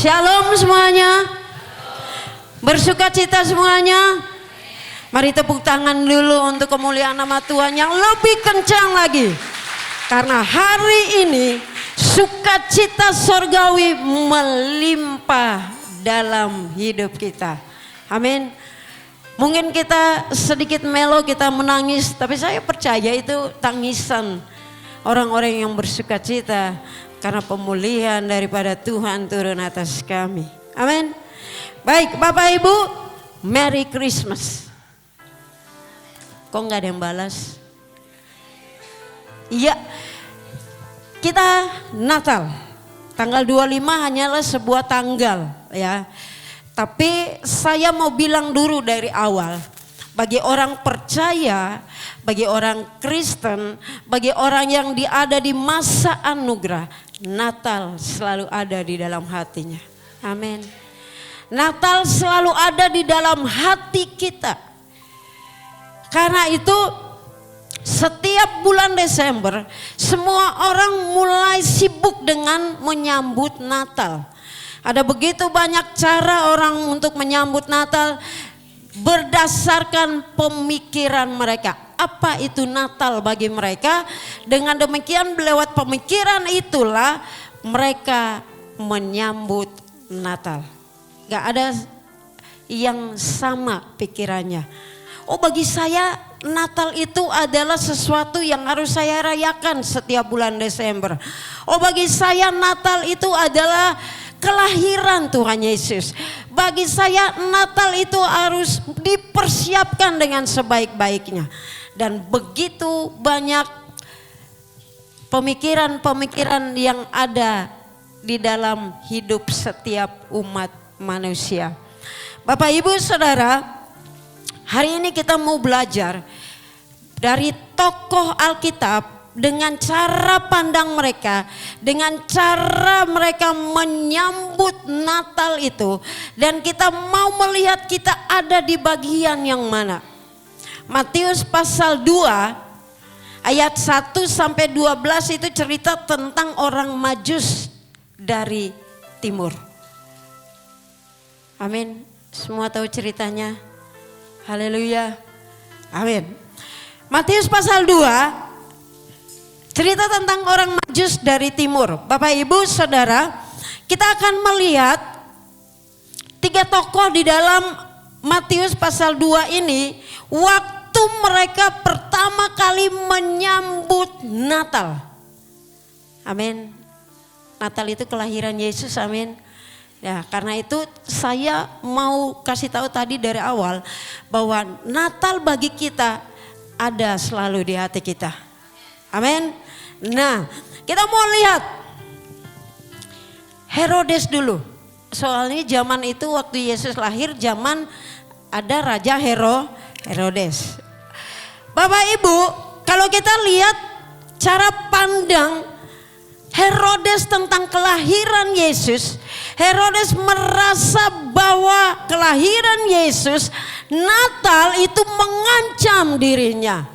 Shalom semuanya. Bersukacita semuanya. Mari tepuk tangan dulu untuk kemuliaan nama Tuhan yang lebih kencang lagi. Karena hari ini sukacita sorgawi melimpah dalam hidup kita. Amin. Mungkin kita sedikit melo, kita menangis, tapi saya percaya itu tangisan orang-orang yang bersukacita karena pemulihan daripada Tuhan turun atas kami. Amin. Baik Bapak Ibu, Merry Christmas. Kok nggak ada yang balas? Iya, kita Natal. Tanggal 25 hanyalah sebuah tanggal ya. Tapi saya mau bilang dulu dari awal. Bagi orang percaya, bagi orang Kristen, bagi orang yang ada di masa anugerah, Natal selalu ada di dalam hatinya. Amin. Natal selalu ada di dalam hati kita. Karena itu setiap bulan Desember semua orang mulai sibuk dengan menyambut Natal. Ada begitu banyak cara orang untuk menyambut Natal berdasarkan pemikiran mereka. Apa itu Natal bagi mereka? Dengan demikian lewat pemikiran itulah mereka menyambut Natal. Gak ada yang sama pikirannya. Oh, bagi saya Natal itu adalah sesuatu yang harus saya rayakan setiap bulan Desember. Oh, bagi saya Natal itu adalah kelahiran Tuhan Yesus. Bagi saya Natal itu harus dipersiapkan dengan sebaik-baiknya. Dan begitu banyak pemikiran-pemikiran yang ada di dalam hidup setiap umat manusia. Bapak Ibu Saudara, hari ini kita mau belajar dari tokoh Alkitab dengan cara pandang mereka, dengan cara mereka menyambut Natal itu. Dan kita mau melihat kita ada di bagian yang mana. Matius pasal 2 ayat 1 sampai 12 itu cerita tentang orang Majus dari timur. Amin. Semua tahu ceritanya. Haleluya. Amin. Matius pasal 2 cerita tentang orang Majus dari timur. Bapak Ibu Saudara, kita akan melihat 3 tokoh di dalam Matius pasal 2 ini. Waktu mereka pertama kali menyambut Natal. Amin. Natal itu kelahiran Yesus, amin. Ya, karena itu saya mau kasih tahu tadi dari awal bahwa Natal bagi kita ada selalu di hati kita. Amin. Nah, kita mau lihat Herodes dulu. Soalnya zaman itu waktu Yesus lahir, zaman ada Raja Herodes. Bapak Ibu, kalau kita lihat cara pandang Herodes tentang kelahiran Yesus, Herodes merasa bahwa kelahiran Yesus, Natal itu mengancam dirinya.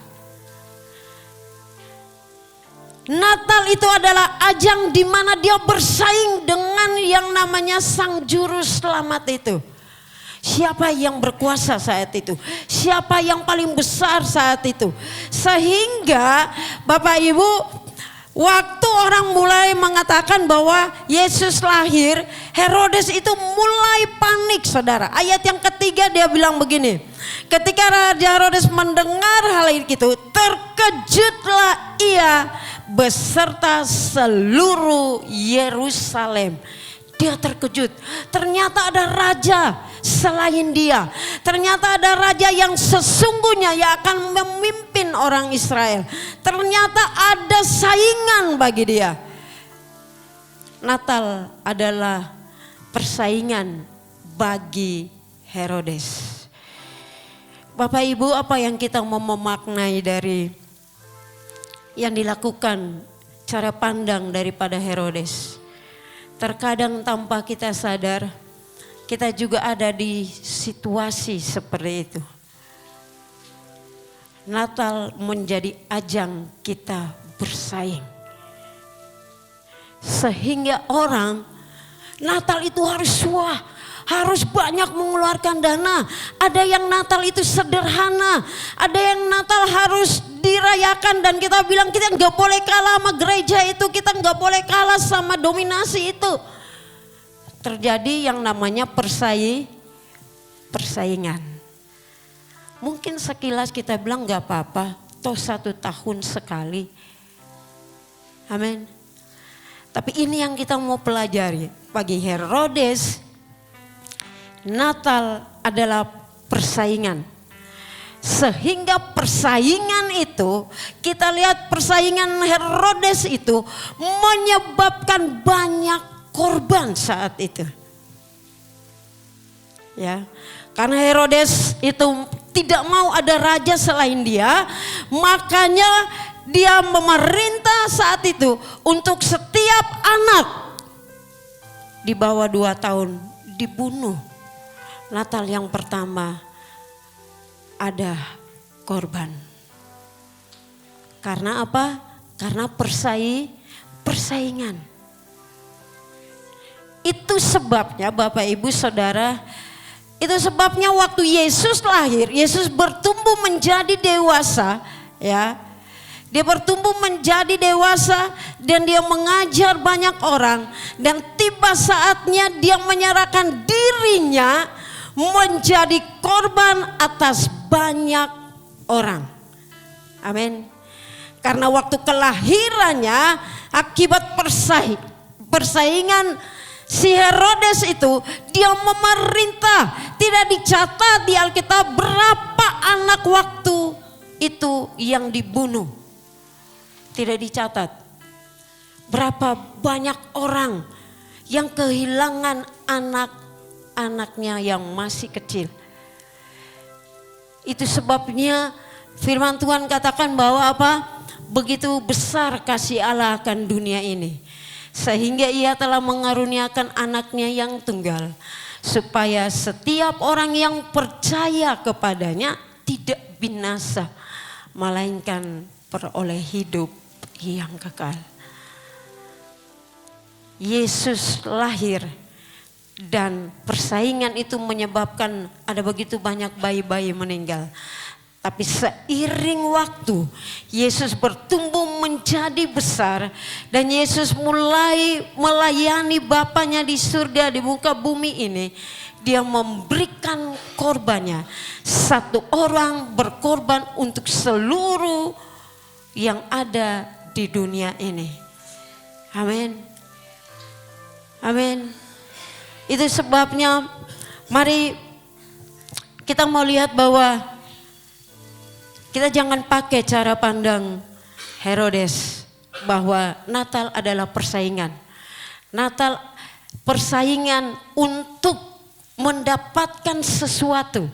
Natal itu adalah ajang di mana dia bersaing dengan yang namanya Sang Juru Selamat itu. Siapa yang berkuasa saat itu? Siapa yang paling besar saat itu? Sehingga Bapak Ibu, waktu orang mulai mengatakan bahwa Yesus lahir, Herodes itu mulai panik, saudara. Ayat yang ketiga dia bilang begini. Ketika Raja Herodes mendengar hal itu, terkejutlah ia beserta seluruh Yerusalem. Dia terkejut. Ternyata ada raja selain dia. Ternyata ada raja yang sesungguhnya yang akan memimpin orang Israel. Ternyata ada saingan bagi dia. Natal adalah persaingan bagi Herodes. Bapak Ibu, apa yang kita mau memaknai dari yang dilakukan cara pandang daripada Herodes? Terkadang tanpa kita sadar, kita juga ada di situasi seperti itu. Natal menjadi ajang kita bersaing. Sehingga orang Natal itu harus wah, harus banyak mengeluarkan dana. Ada yang Natal itu sederhana, ada yang Natal harus dirayakan dan kita bilang kita nggak boleh kalah sama gereja itu, kita nggak boleh kalah sama dominasi itu. Terjadi yang namanya persaingan. Mungkin sekilas kita bilang nggak apa-apa, toh 1 tahun sekali. Amin. Tapi ini yang kita mau pelajari. Bagi Herodes, Natal adalah persaingan. Sehingga persaingan itu, kita lihat persaingan Herodes itu menyebabkan banyak korban saat itu. Ya, karena Herodes itu tidak mau ada raja selain dia, makanya dia memerintah saat itu untuk setiap anak di bawah 2 tahun dibunuh. Natal yang pertama ada korban. Karena apa? Karena persaingan. Itu sebabnya Bapak Ibu Saudara, itu sebabnya waktu Yesus lahir, Yesus bertumbuh menjadi dewasa, ya. Dia bertumbuh menjadi dewasa dan dia mengajar banyak orang, dan tiba saatnya dia menyerahkan dirinya menjadi korban atas banyak orang. Amin. Karena waktu kelahirannya akibat persaingan si Herodes itu, dia memerintah, tidak dicatat di Alkitab berapa anak waktu itu yang dibunuh. Tidak dicatat berapa banyak orang yang kehilangan anak-anaknya yang masih kecil. Itu sebabnya firman Tuhan katakan bahwa apa? Begitu besar kasih Allah akan dunia ini, sehingga ia telah mengaruniakan anaknya yang tunggal, supaya setiap orang yang percaya kepadanya tidak binasa, melainkan peroleh hidup yang kekal. Yesus lahir dan persaingan itu menyebabkan ada begitu banyak bayi-bayi meninggal. Tapi seiring waktu Yesus bertumbuh menjadi besar dan Yesus mulai melayani Bapanya di surga, di muka bumi ini. Dia memberikan korbannya. 1 orang berkorban untuk seluruh yang ada di dunia ini. Amin. Amin. Itu sebabnya mari kita mau lihat bahwa kita jangan pakai cara pandang Herodes bahwa Natal adalah persaingan. Natal persaingan untuk mendapatkan sesuatu,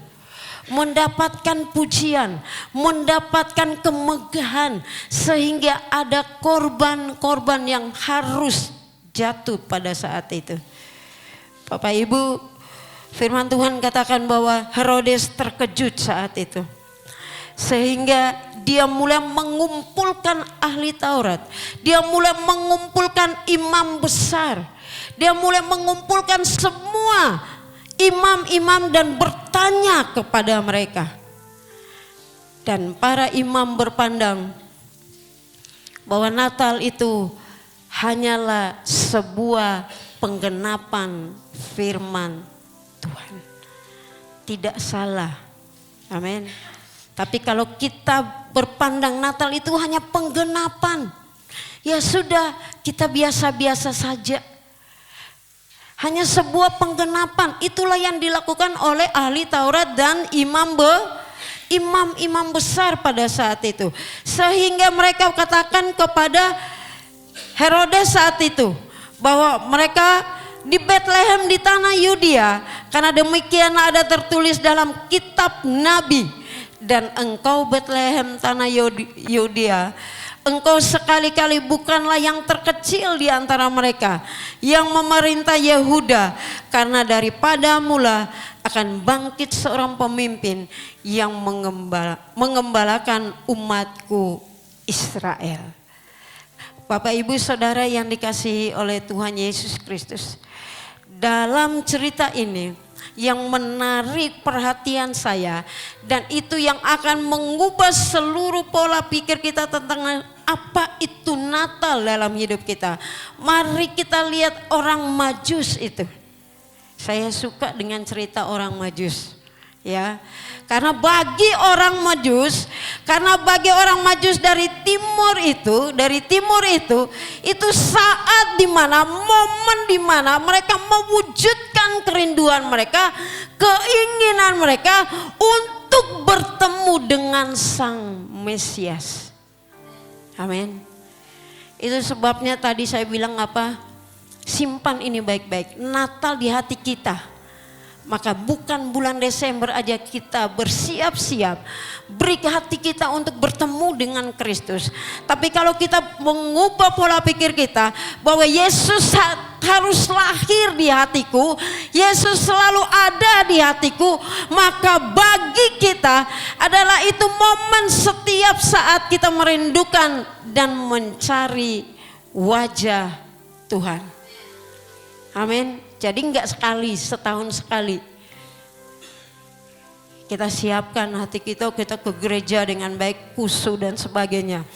mendapatkan pujian, mendapatkan kemegahan, sehingga ada korban-korban yang harus jatuh pada saat itu. Bapak Ibu, firman Tuhan katakan bahwa Herodes terkejut saat itu, sehingga dia mulai mengumpulkan ahli Taurat, dia mulai mengumpulkan imam besar, dia mulai mengumpulkan semua imam-imam dan bertanya kepada mereka. Dan para imam berpandang bahwa Natal itu hanyalah sebuah penggenapan firman Tuhan. Tidak salah. Amin. Tapi kalau kita berpandang Natal itu hanya penggenapan, ya sudah, kita biasa-biasa saja. Hanya sebuah penggenapan, itulah yang dilakukan oleh ahli Taurat dan imam-imam besar pada saat itu. Sehingga mereka katakan kepada Herodes saat itu bahwa mereka di Bethlehem di tanah Yudea, karena demikian ada tertulis dalam kitab Nabi, dan engkau Bethlehem tanah Yudea, engkau sekali-kali bukanlah yang terkecil di antara mereka yang memerintah Yehuda, karena daripada mula akan bangkit seorang pemimpin yang mengembalakan umatku Israel. Bapak Ibu Saudara yang dikasihi oleh Tuhan Yesus Kristus, dalam cerita ini yang menarik perhatian saya, dan itu yang akan mengubah seluruh pola pikir kita tentang apa itu Natal dalam hidup kita. Mari kita lihat orang Majus itu. Saya suka dengan cerita orang Majus, ya. Karena bagi orang Majus dari timur itu saat dimana, momen dimana mereka mewujudkan kerinduan mereka, keinginan mereka untuk bertemu dengan Sang Mesias. Amin. Itu sebabnya tadi saya bilang apa? Simpan ini baik-baik. Natal di hati kita. Maka bukan bulan Desember aja kita bersiap-siap, beri hati kita untuk bertemu dengan Kristus. Tapi kalau kita mengubah pola pikir kita bahwa Yesus harus lahir di hatiku, Yesus selalu ada di hatiku, maka bagi kita adalah itu momen setiap saat kita merindukan dan mencari wajah Tuhan. Amin. Jadi enggak sekali, setahun sekali. Kita siapkan hati kita ke gereja dengan baik, khusyuk dan sebagainya.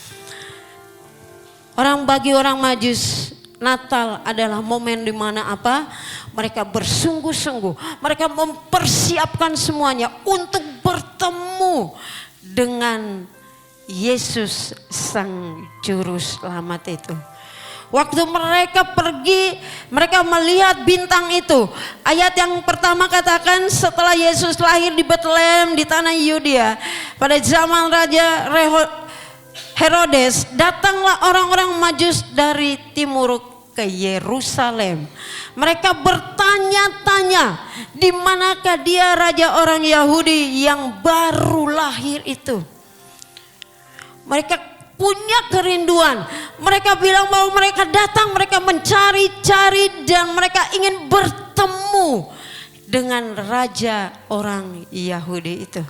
Bagi orang Majus, Natal adalah momen di mana apa? Mereka bersungguh-sungguh, mereka mempersiapkan semuanya untuk bertemu dengan Yesus Sang Juru Selamat itu. Waktu mereka pergi, mereka melihat bintang itu. Ayat yang pertama katakan, setelah Yesus lahir di Betlehem di tanah Yudea, pada zaman Raja Herodes, datanglah orang-orang Majus dari timur ke Yerusalem. Mereka bertanya-tanya, di manakah dia raja orang Yahudi yang baru lahir itu? Mereka punya kerinduan. Mereka bilang bahwa mereka datang, mereka mencari-cari dan mereka ingin bertemu dengan raja orang Yahudi itu.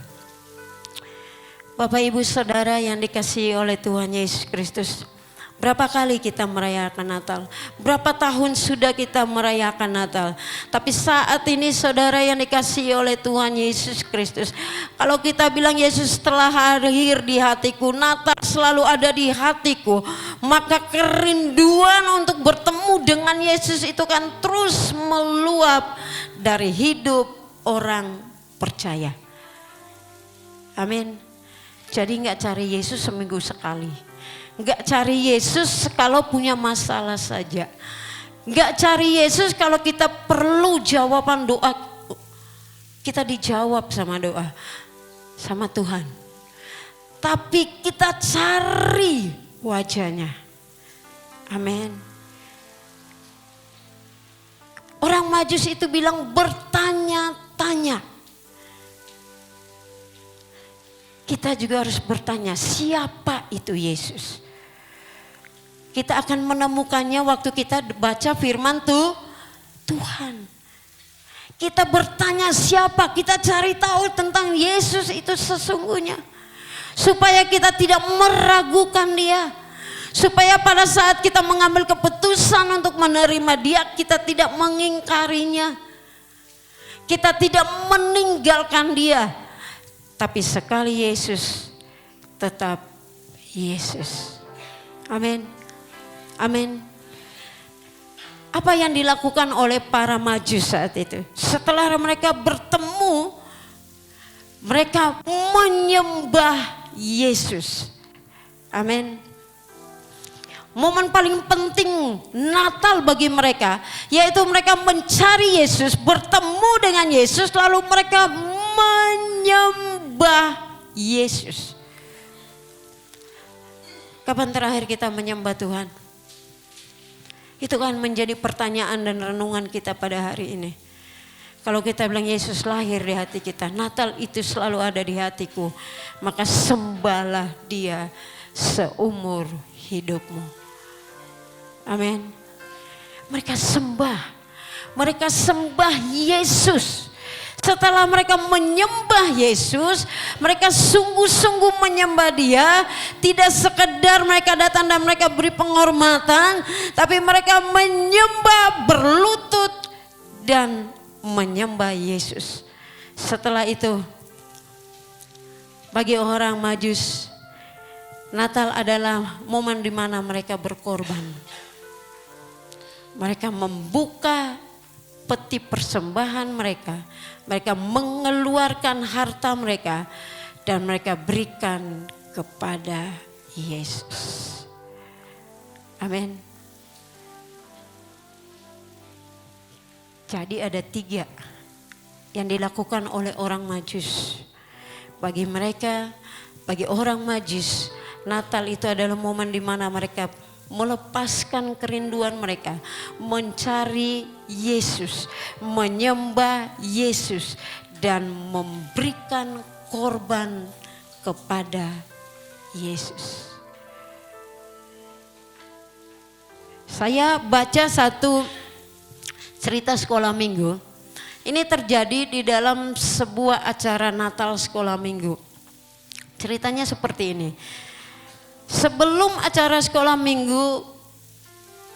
Bapak Ibu Saudara yang dikasihi oleh Tuhan Yesus Kristus, berapa kali kita merayakan Natal? Berapa tahun sudah kita merayakan Natal? Tapi saat ini saudara yang dikasihi oleh Tuhan Yesus Kristus, kalau kita bilang Yesus telah hadir di hatiku, Natal selalu ada di hatiku, maka kerinduan untuk bertemu dengan Yesus itu kan terus meluap dari hidup orang percaya. Amin. Jadi enggak cari Yesus seminggu sekali. Enggak cari Yesus kalau punya masalah saja. Enggak cari Yesus kalau kita perlu jawaban doa. Kita dijawab sama doa, sama Tuhan. Tapi kita cari wajahnya. Amin. Orang Majus itu bilang bertanya-tanya. Kita juga harus bertanya, siapa itu Yesus? Kita akan menemukannya waktu kita baca firman Tuhan. Kita bertanya siapa, kita cari tahu tentang Yesus itu sesungguhnya. Supaya kita tidak meragukan dia. Supaya pada saat kita mengambil keputusan untuk menerima dia, kita tidak mengingkarinya. Kita tidak meninggalkan dia. Tapi sekali Yesus, tetap Yesus. Amin. Amin. Apa yang dilakukan oleh para Majus saat itu? Setelah mereka bertemu, mereka menyembah Yesus. Amin. Momen paling penting Natal bagi mereka, yaitu mereka mencari Yesus, bertemu dengan Yesus, lalu mereka menyembah Yesus. Kapan terakhir kita menyembah Tuhan? Itu kan menjadi pertanyaan dan renungan kita pada hari ini. Kalau kita bilang Yesus lahir di hati kita, Natal itu selalu ada di hatiku, maka sembahlah dia seumur hidupmu. Amin. Mereka sembah Yesus. Setelah mereka menyembah Yesus, mereka sungguh-sungguh menyembah dia. Tidak sekedar mereka datang dan mereka beri penghormatan, tapi mereka menyembah berlutut dan menyembah Yesus. Setelah itu, bagi orang Majus, Natal adalah momen di mana mereka berkorban. Mereka membuka peti persembahan mereka, mereka mengeluarkan harta mereka dan mereka berikan kepada Yesus. Amin. Jadi ada 3 yang dilakukan oleh orang Majus. Bagi mereka, bagi orang Majus, Natal itu adalah momen di mana mereka melepaskan kerinduan mereka, mencari Yesus, menyembah Yesus, dan memberikan korban kepada Yesus. Saya baca satu cerita sekolah minggu. Ini terjadi di dalam sebuah acara Natal sekolah minggu. Ceritanya seperti ini. Sebelum acara sekolah minggu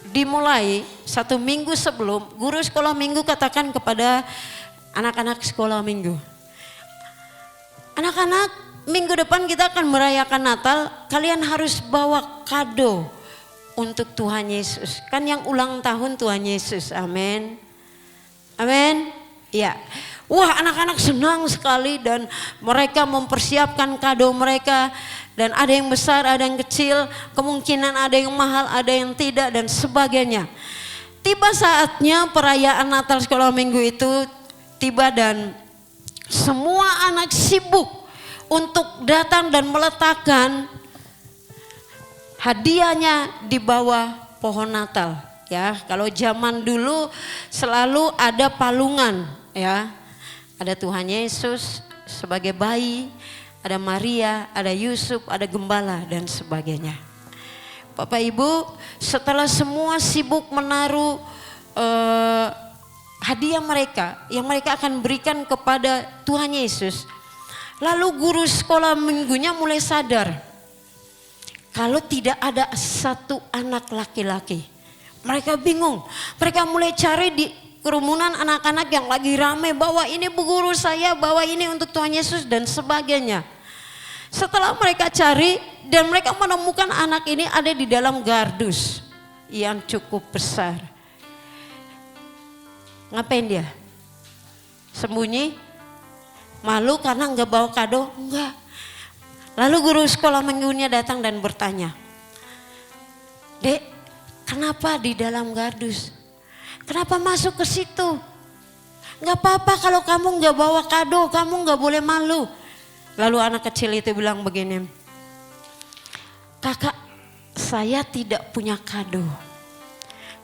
dimulai, 1 minggu sebelum, guru sekolah minggu katakan kepada anak-anak sekolah minggu, anak-anak, minggu depan kita akan merayakan Natal, kalian harus bawa kado untuk Tuhan Yesus. Kan yang ulang tahun Tuhan Yesus, amin. Amin. Ya. Wah, anak-anak senang sekali dan mereka mempersiapkan kado mereka. Dan ada yang besar, ada yang kecil, kemungkinan ada yang mahal, ada yang tidak dan sebagainya. Tiba saatnya perayaan Natal sekolah minggu itu tiba dan semua anak sibuk untuk datang dan meletakkan hadiahnya di bawah pohon Natal. Ya, kalau zaman dulu selalu ada palungan, ya. Ada Tuhan Yesus sebagai bayi, ada Maria, ada Yusuf, ada gembala dan sebagainya. Bapak Ibu, setelah semua sibuk menaruh hadiah mereka yang mereka akan berikan kepada Tuhan Yesus, lalu guru sekolah minggunya mulai sadar kalau tidak ada satu anak laki-laki. Mereka bingung, mereka mulai cari di kerumunan anak-anak yang lagi rame, bawa ini bu guru saya, bawa ini untuk Tuhan Yesus dan sebagainya. Setelah mereka cari dan mereka menemukan anak ini ada di dalam gardus yang cukup besar. Ngapain dia? Sembunyi? Malu karena enggak bawa kado? Enggak. Lalu guru sekolah minggunya datang dan bertanya, Dek, kenapa di dalam gardus? Kenapa masuk ke situ? Enggak apa-apa kalau kamu enggak bawa kado, kamu enggak boleh malu. Lalu anak kecil itu bilang begini, Kakak, saya tidak punya kado.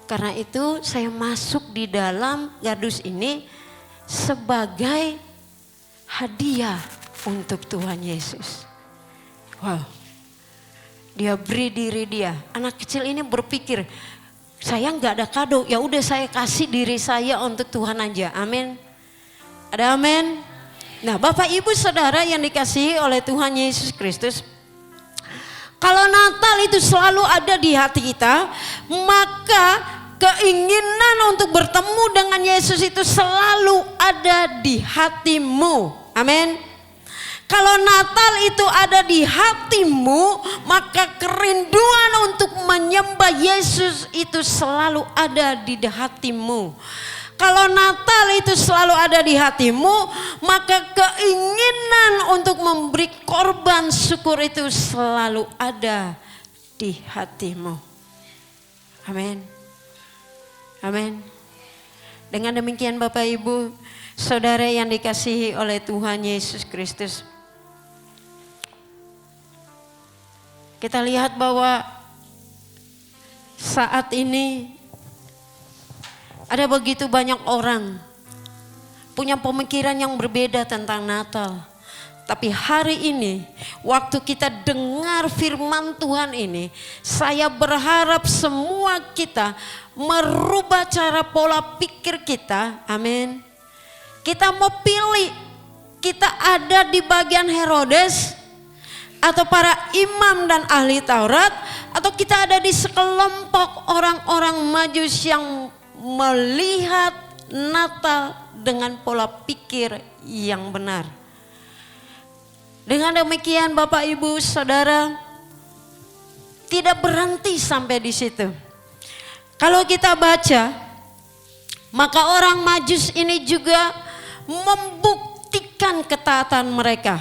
Karena itu saya masuk di dalam gardus ini sebagai hadiah untuk Tuhan Yesus. Wow, dia beri diri dia. Anak kecil ini berpikir, saya nggak ada kado, ya udah saya kasih diri saya untuk Tuhan aja. Amin. Ada amin. Nah, Bapak Ibu Saudara yang dikasihi oleh Tuhan Yesus Kristus, kalau Natal itu selalu ada di hati kita, maka keinginan untuk bertemu dengan Yesus itu selalu ada di hatimu. Amin. Kalau Natal itu ada di hatimu, maka kerinduan untuk menyembah Yesus itu selalu ada di hatimu. Kalau Natal itu selalu ada di hatimu, maka keinginan untuk memberi korban syukur itu selalu ada di hatimu. Amin. Amin. Dengan demikian Bapak Ibu, Saudara yang dikasihi oleh Tuhan Yesus Kristus, kita lihat bahwa saat ini ada begitu banyak orang punya pemikiran yang berbeda tentang Natal. Tapi hari ini waktu kita dengar firman Tuhan ini, saya berharap semua kita merubah cara pola pikir kita. Amin. Kita mau pilih, kita ada di bagian Herodes atau para imam dan ahli Taurat, atau kita ada di sekelompok orang-orang Majus yang melihat Natal dengan pola pikir yang benar. Dengan demikian Bapak Ibu Saudara, tidak berhenti sampai di situ. Kalau kita baca, maka orang Majus ini juga membuktikan ketaatan mereka.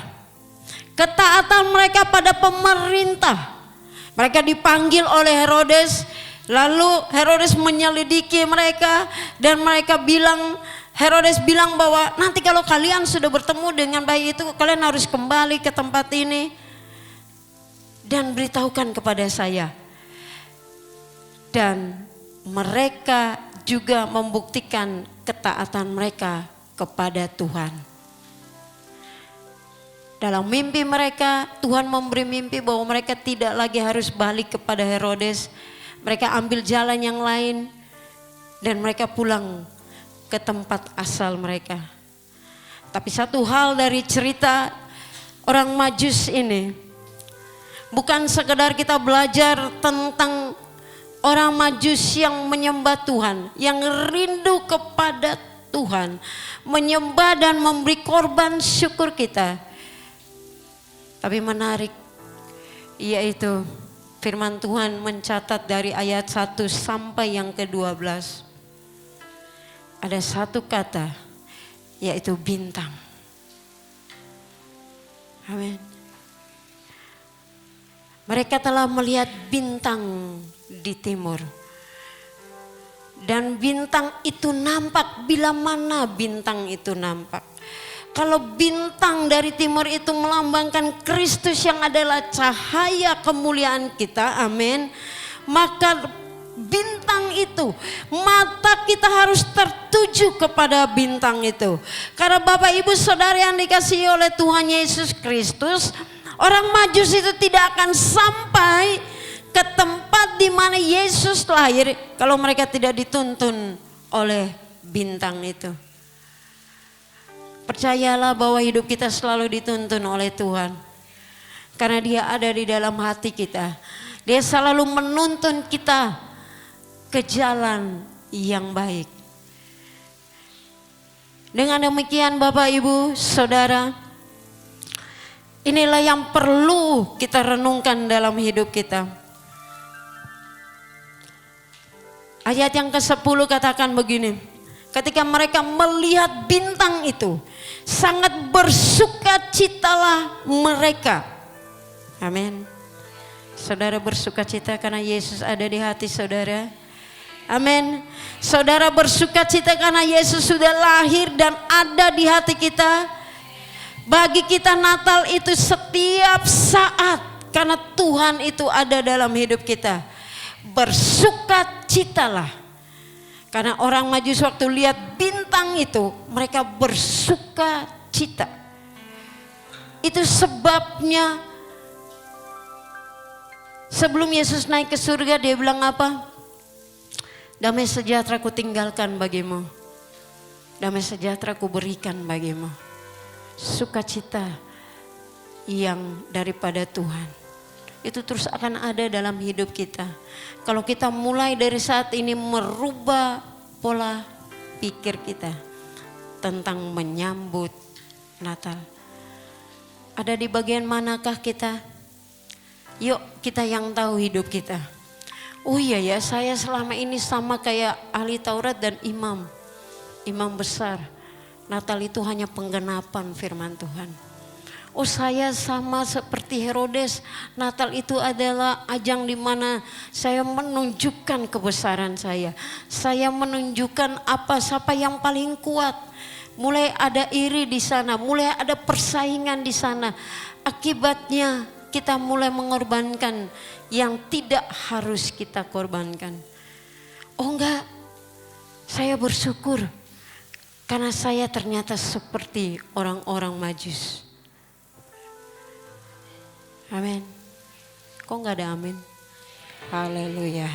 Ketaatan mereka pada pemerintah. Mereka dipanggil oleh Herodes, lalu Herodes menyelidiki mereka dan Herodes bilang bahwa nanti kalau kalian sudah bertemu dengan bayi itu, kalian harus kembali ke tempat ini dan beritahukan kepada saya. Dan mereka juga membuktikan ketaatan mereka kepada Tuhan. Dalam mimpi mereka, Tuhan memberi mimpi bahwa mereka tidak lagi harus balik kepada Herodes. Mereka ambil jalan yang lain dan mereka pulang ke tempat asal mereka. Tapi satu hal dari cerita orang Majus ini, bukan sekedar kita belajar tentang orang Majus yang menyembah Tuhan, yang rindu kepada Tuhan, menyembah dan memberi korban syukur kita. Tapi menarik, yaitu firman Tuhan mencatat dari ayat 1 sampai yang ke-12. Ada satu kata, yaitu bintang. Amin. Mereka telah melihat bintang di timur. Dan bintang itu nampak, bila mana bintang itu nampak. Kalau bintang dari timur itu melambangkan Kristus yang adalah cahaya kemuliaan kita, amin. Maka bintang itu, mata kita harus tertuju kepada bintang itu. Karena Bapak Ibu Saudara yang dikasihi oleh Tuhan Yesus Kristus, orang Majus itu tidak akan sampai ke tempat di mana Yesus lahir kalau mereka tidak dituntun oleh bintang itu. Percayalah bahwa hidup kita selalu dituntun oleh Tuhan. Karena Dia ada di dalam hati kita. Dia selalu menuntun kita ke jalan yang baik. Dengan demikian Bapak Ibu Saudara, inilah yang perlu kita renungkan dalam hidup kita. Ayat yang ke-10 katakan begini. Ketika mereka melihat bintang itu, sangat bersukacitalah mereka. Amin. Saudara bersukacita karena Yesus ada di hati saudara. Amin. Saudara bersukacita karena Yesus sudah lahir dan ada di hati kita. Bagi kita Natal itu setiap saat karena Tuhan itu ada dalam hidup kita. Bersukacitalah. Karena orang Majus waktu lihat bintang itu, mereka bersuka cita. Itu sebabnya sebelum Yesus naik ke surga dia bilang apa? Damai sejahtera ku tinggalkan bagimu. Damai sejahtera ku berikan bagimu. Sukacita yang daripada Tuhan. Itu terus akan ada dalam hidup kita. Kalau kita mulai dari saat ini merubah pola pikir kita tentang menyambut Natal. Ada di bagian manakah kita? Yuk kita yang tahu hidup kita. Oh iya ya, saya selama ini sama kayak ahli Taurat dan imam besar. Natal itu hanya penggenapan firman Tuhan. Oh saya sama seperti Herodes, Natal itu adalah ajang di mana saya menunjukkan kebesaran saya. Saya menunjukkan siapa yang paling kuat. Mulai ada iri di sana, mulai ada persaingan di sana. Akibatnya kita mulai mengorbankan yang tidak harus kita korbankan. Oh enggak, saya bersyukur karena saya ternyata seperti orang-orang Majus. Amin. Kok enggak ada amin? Haleluya.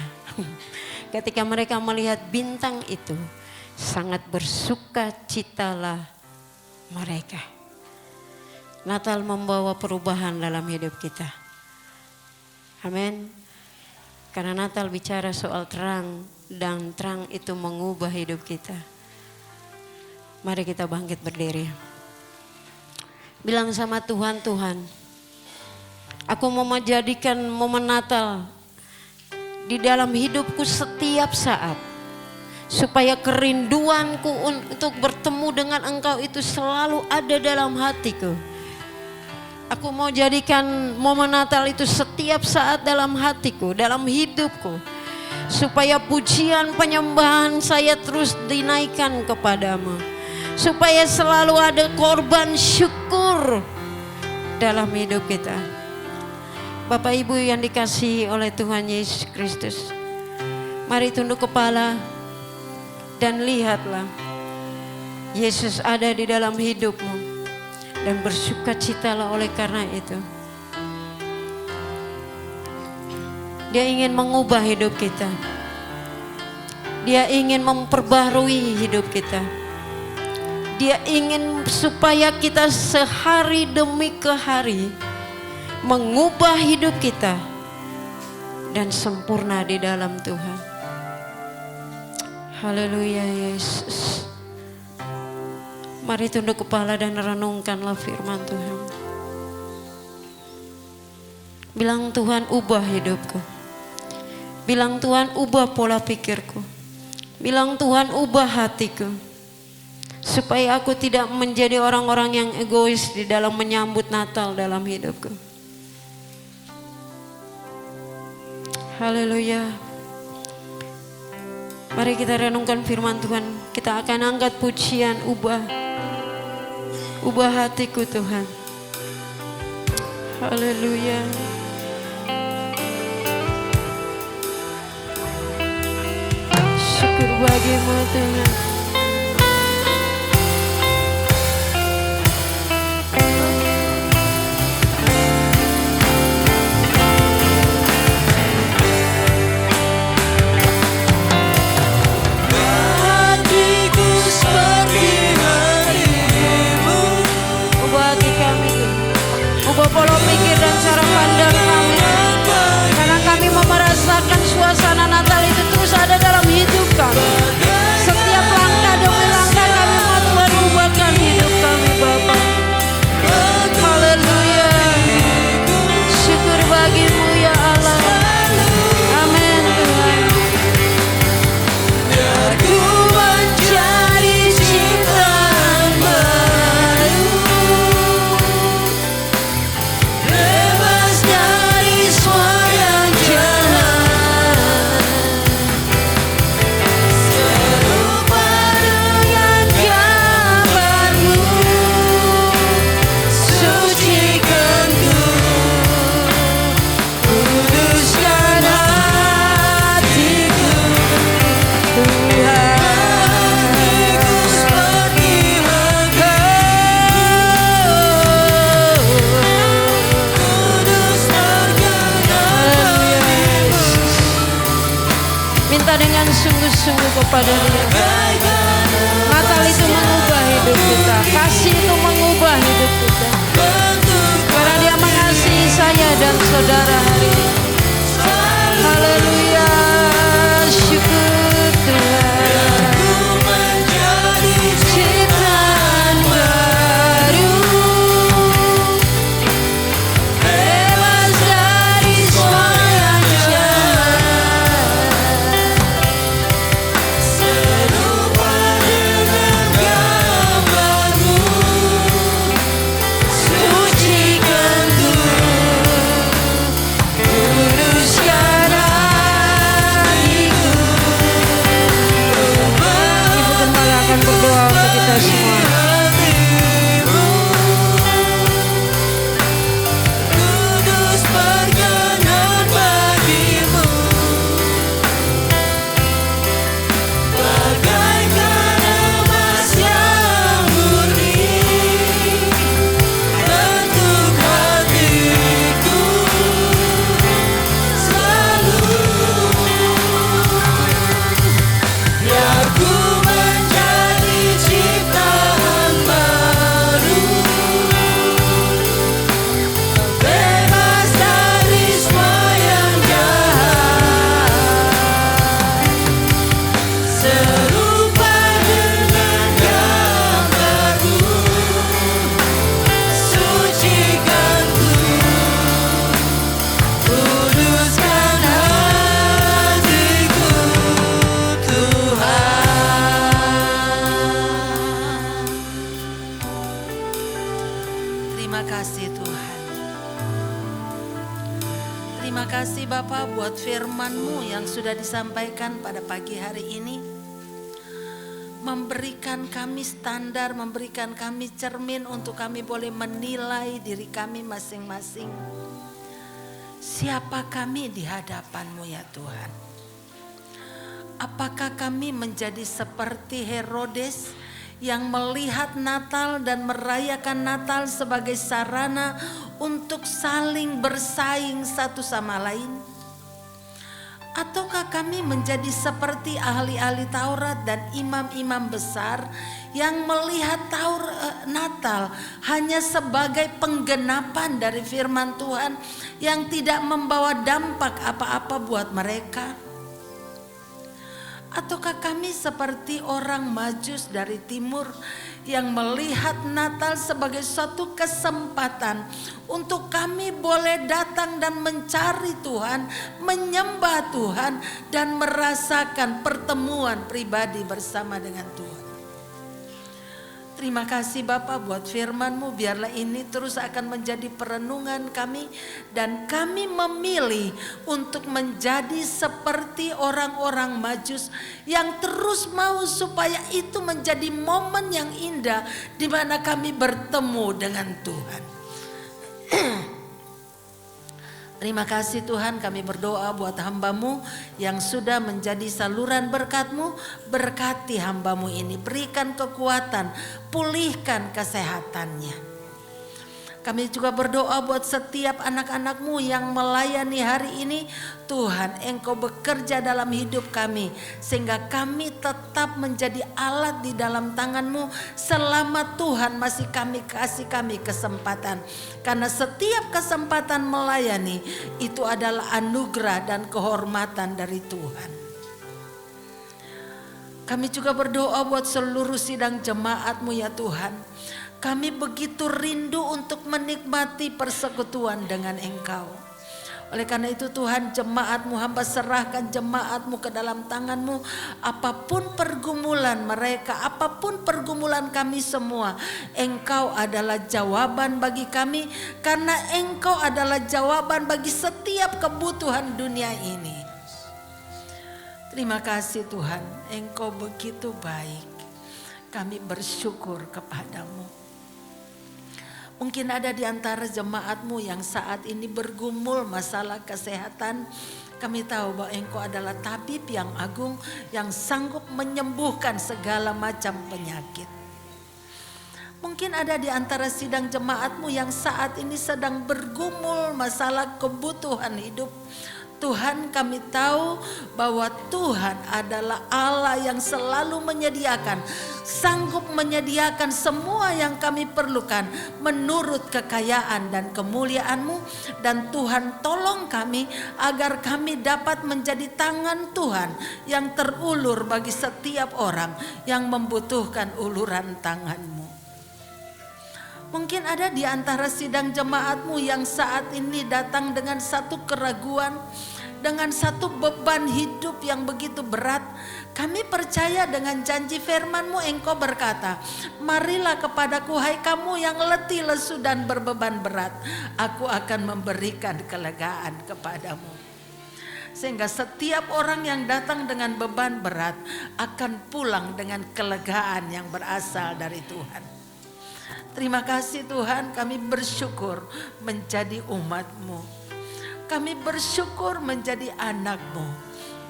Ketika mereka melihat bintang itu, sangat bersukacitalah mereka. Natal membawa perubahan dalam hidup kita. Amin. Karena Natal bicara soal terang dan terang itu mengubah hidup kita. Mari kita bangkit berdiri. Bilang sama Tuhan, Tuhan, aku mau menjadikan momen Natal di dalam hidupku setiap saat. Supaya kerinduanku untuk bertemu dengan Engkau itu selalu ada dalam hatiku. Aku mau jadikan momen Natal itu setiap saat dalam hatiku, dalam hidupku. Supaya pujian penyembahan saya terus dinaikkan kepadamu. Supaya selalu ada korban syukur dalam hidup kita. Bapak Ibu yang dikasihi oleh Tuhan Yesus Kristus, mari tunduk kepala dan lihatlah Yesus ada di dalam hidupmu dan bersukacitalah oleh karena itu. Dia ingin mengubah hidup kita. Dia ingin memperbarui hidup kita. Dia ingin supaya kita sehari demi hari mengubah hidup kita dan sempurna di dalam Tuhan. Haleluya Yesus. Mari tunduk kepala dan renungkanlah firman Tuhan. Bilang, Tuhan, ubah hidupku. Bilang, Tuhan, ubah pola pikirku. Bilang, Tuhan, ubah hatiku. Supaya aku tidak menjadi orang-orang yang egois di dalam menyambut Natal dalam hidupku. Haleluya. Mari kita renungkan firman Tuhan. Kita akan angkat pujian, ubah hatiku Tuhan. Haleluya. Syukur bagimu Tuhan. Ubah pola pikir dan cara pandang kami, karena kami mau merasakan suasana Natal itu terus ada dalam hidup kami. Setiap langkah demi langkah kami mau Tuhan ubahkan hidup kami Bapa. Haleluya. Syukur bagimu ya Allah. Amin Tuhan. Aku mencari ciptaan baru, bebas dari semua yang jahat, serupa dengan gambarmu, sucikanku, kuduskan hatiku, Tuhan. Minta dengan sungguh-sungguh kepada Dia. Natal itu mengubah hidup kita. Kasih itu mengubah hidup kita. Karena Dia mengasihi saya dan saudara hari ini. Haleluya. Syukur Tuhan. Ciptaan baru, bebas dari semua yang jahat, serupa dengan gambarmu, sucikanku, Terima kasih Bapa buat firman-Mu yang sudah disampaikan pada pagi hari ini. Memberikan kami standar, memberikan kami cermin untuk kami boleh menilai diri kami masing-masing. Siapa kami di hadapan-Mu ya Tuhan? Apakah kami menjadi seperti Herodes yang melihat Natal dan merayakan Natal sebagai sarana untuk saling bersaing satu sama lain? Ataukah kami menjadi seperti ahli-ahli Taurat dan imam-imam besar yang melihat Natal hanya sebagai penggenapan dari firman Tuhan yang tidak membawa dampak apa-apa buat mereka? Ataukah kami seperti orang Majus dari timur yang melihat Natal sebagai suatu kesempatan untuk kami boleh datang dan mencari Tuhan, menyembah Tuhan, dan merasakan pertemuan pribadi bersama dengan Tuhan? Terima kasih Bapa buat firman-Mu, biarlah ini terus akan menjadi perenungan kami dan kami memilih untuk menjadi seperti orang-orang Majus yang terus mau supaya itu menjadi momen yang indah di mana kami bertemu dengan Tuhan. Terima kasih Tuhan, kami berdoa buat hamba-Mu yang sudah menjadi saluran berkat-Mu. Berkati hamba-Mu ini, berikan kekuatan, pulihkan kesehatannya. Kami juga berdoa buat setiap anak-anak-Mu yang melayani hari ini. Tuhan, Engkau bekerja dalam hidup kami sehingga kami tetap menjadi alat di dalam tangan-Mu selama Tuhan masih kasih kami kesempatan. Karena setiap kesempatan melayani itu adalah anugerah dan kehormatan dari Tuhan. Kami juga berdoa buat seluruh sidang jemaat-Mu ya Tuhan. Kami begitu rindu untuk menikmati persekutuan dengan Engkau. Oleh karena itu Tuhan, jemaat-Mu, hamba serahkan jemaat-Mu ke dalam tangan-Mu. Apapun pergumulan mereka, apapun pergumulan kami semua, Engkau adalah jawaban bagi kami. Karena Engkau adalah jawaban bagi setiap kebutuhan dunia ini. Terima kasih Tuhan, Engkau begitu baik. Kami bersyukur kepadamu. Mungkin ada di antara jemaat-Mu yang saat ini bergumul masalah kesehatan. Kami tahu bahwa Engkau adalah tabib yang agung yang sanggup menyembuhkan segala macam penyakit. Mungkin ada di antara sidang jemaat-Mu yang saat ini sedang bergumul masalah kebutuhan hidup. Tuhan, kami tahu bahwa Tuhan adalah Allah yang selalu menyediakan, sanggup menyediakan semua yang kami perlukan menurut kekayaan dan kemuliaan-Mu. Dan Tuhan, tolong kami agar kami dapat menjadi tangan Tuhan yang terulur bagi setiap orang yang membutuhkan uluran tangan-Mu. Mungkin ada di antara sidang jemaat-Mu yang saat ini datang dengan satu keraguan, dengan satu beban hidup yang begitu berat. Kami percaya dengan janji firman-Mu, Engkau berkata, marilah kepadaku hai kamu yang letih, lesu dan berbeban berat. Aku akan memberikan kelegaan kepadamu. Sehingga setiap orang yang datang dengan beban berat akan pulang dengan kelegaan yang berasal dari Tuhan. Terima kasih Tuhan, kami bersyukur menjadi umat-Mu. Kami bersyukur menjadi anak-Mu.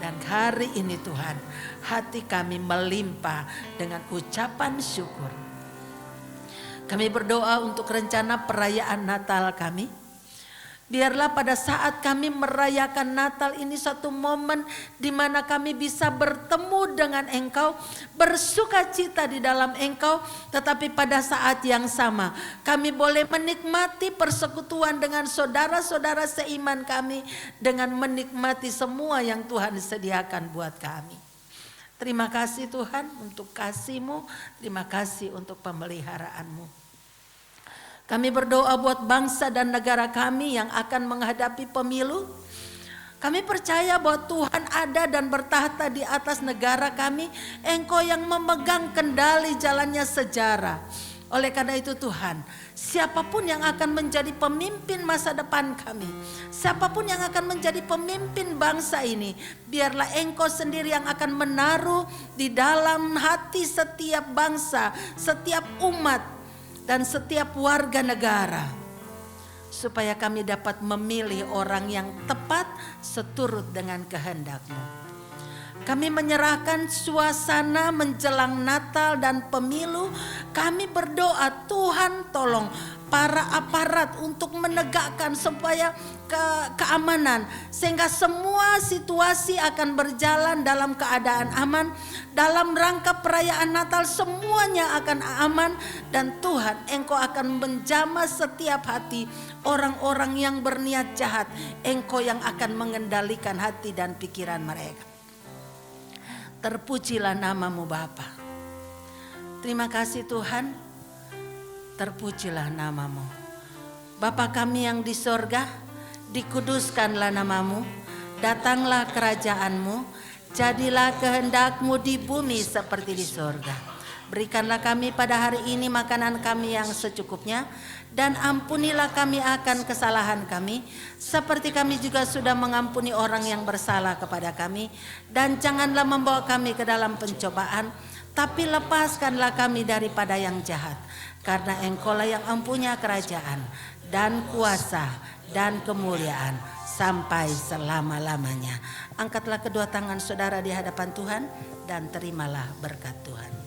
Dan hari ini Tuhan, hati kami melimpah dengan ucapan syukur. Kami berdoa untuk rencana perayaan Natal kami. Biarlah pada saat kami merayakan Natal ini satu momen di mana kami bisa bertemu dengan Engkau, bersuka cita di dalam Engkau, tetapi pada saat yang sama kami boleh menikmati persekutuan dengan saudara-saudara seiman kami, dengan menikmati semua yang Tuhan sediakan buat kami. Terima kasih Tuhan untuk kasih-Mu, terima kasih untuk pemeliharaan-Mu. Kami berdoa buat bangsa dan negara kami yang akan menghadapi pemilu. Kami percaya bahwa Tuhan ada dan bertahta di atas negara kami. Engkau yang memegang kendali jalannya sejarah. Oleh karena itu Tuhan, siapapun yang akan menjadi pemimpin masa depan kami, siapapun yang akan menjadi pemimpin bangsa ini, biarlah Engkau sendiri yang akan menaruh di dalam hati setiap bangsa, setiap umat, dan setiap warga negara, supaya kami dapat memilih orang yang tepat seturut dengan kehendak-Mu. Kami menyerahkan suasana menjelang Natal dan pemilu. Kami berdoa, Tuhan tolong para aparat untuk menegakkan supaya keamanan. Sehingga semua situasi akan berjalan dalam keadaan aman. Dalam rangka perayaan Natal semuanya akan aman. Dan Tuhan, Engkau akan menjamah setiap hati orang-orang yang berniat jahat. Engkau yang akan mengendalikan hati dan pikiran mereka. Terpujilah nama-Mu Bapa. Terima kasih Tuhan. Terpujilah nama-Mu. Bapa kami yang di sorga, dikuduskanlah nama-Mu. Datanglah kerajaan-Mu. Jadilah kehendak-Mu di bumi seperti di sorga. Berikanlah kami pada hari ini makanan kami yang secukupnya. Dan ampunilah kami akan kesalahan kami, seperti kami juga sudah mengampuni orang yang bersalah kepada kami. Dan janganlah membawa kami ke dalam pencobaan, tapi lepaskanlah kami daripada yang jahat. Karena Engkaulah yang mempunyai kerajaan dan kuasa dan kemuliaan sampai selama-lamanya. Angkatlah kedua tangan saudara di hadapan Tuhan dan terimalah berkat Tuhan.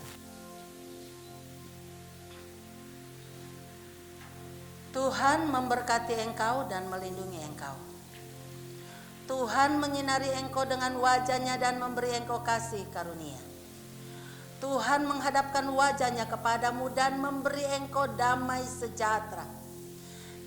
Tuhan memberkati engkau dan melindungi engkau. Tuhan menyinari engkau dengan wajah-Nya dan memberi engkau kasih karunia. Tuhan menghadapkan wajah-Nya kepadamu dan memberi engkau damai sejahtera.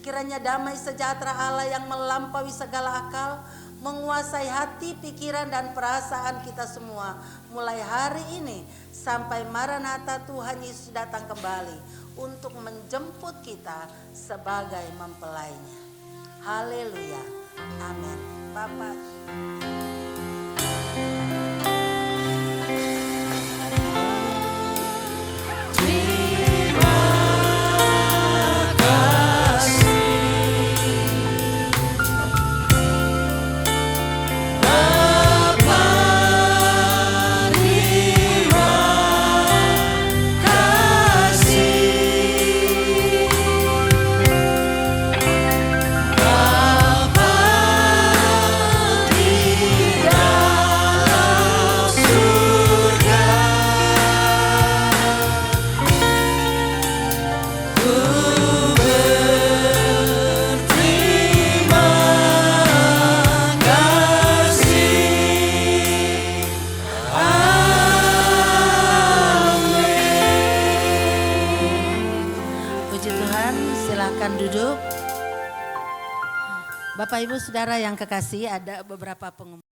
Kiranya damai sejahtera Allah yang melampaui segala akal menguasai hati, pikiran dan perasaan kita semua mulai hari ini sampai Maranatha Tuhan Yesus datang kembali untuk menjemput kita sebagai mempelainya. Haleluya. Amin. Bapak. Bapak Ibu Saudara yang kekasih, ada beberapa pengumuman.